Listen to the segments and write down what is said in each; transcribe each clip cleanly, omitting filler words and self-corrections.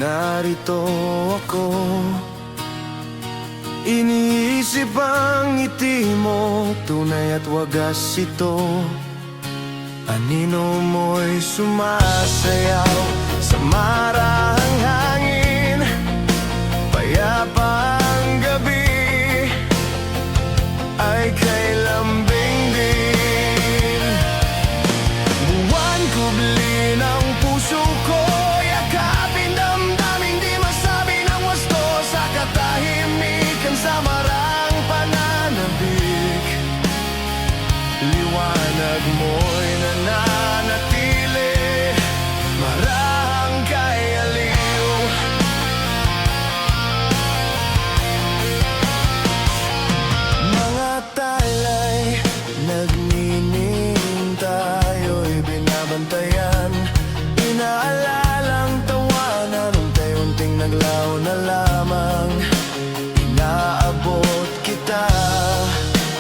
narito ako. Iniisip ang ngiti mo, tunay at wagas ito. Anino mo'y sumasayaw sa marahang hangin. Payapa ang gabi ay kay lambing din. Buwan kubli ng puso ko, yakapin damdaming di masabi ng wasto. Sa katahimikan sa marang pananabik, liwanag mo'y nananatili, marahang kay aliw. Mga talay nagniningin, tayo'y binabantayan. Inaalalang tawanan, unti-unting naglaho na lamang. Inaabot kita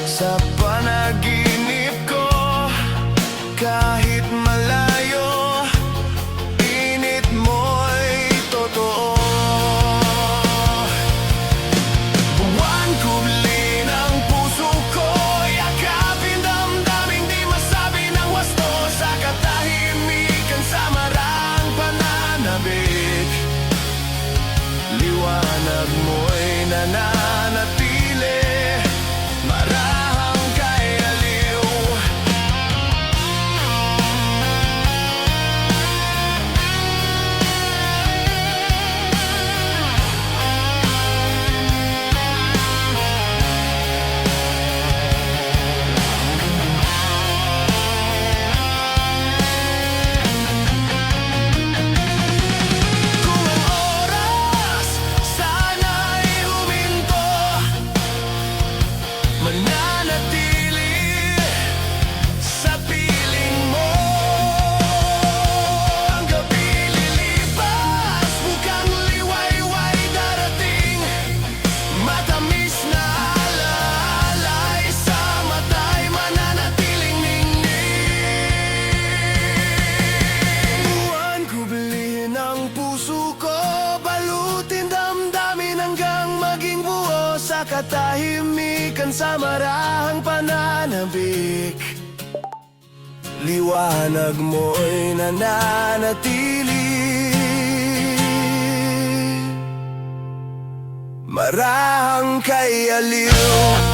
sa panaginip ko, kahit malayo, init mo'y totoo. Buwan kubli ng puso ko, yakapin damdaming di masabi ng wasto. Sa katahimikan sa marang pananabik, liwanag mo'y nananatili, marahang kay aliw. Kung ang oras sana'y huminto, mananatili sa piling mo. Ang gabi lilipas, mukhang liwayway darating. Matamis na alaalay sa mata'y mananatiling ningning. Buwan kubli ng puso ko, balutin damdamin hanggang maging buo. Sa katahimikan sa marahang pananabik, liwanag mo'y nananatili, marahang kay aliw.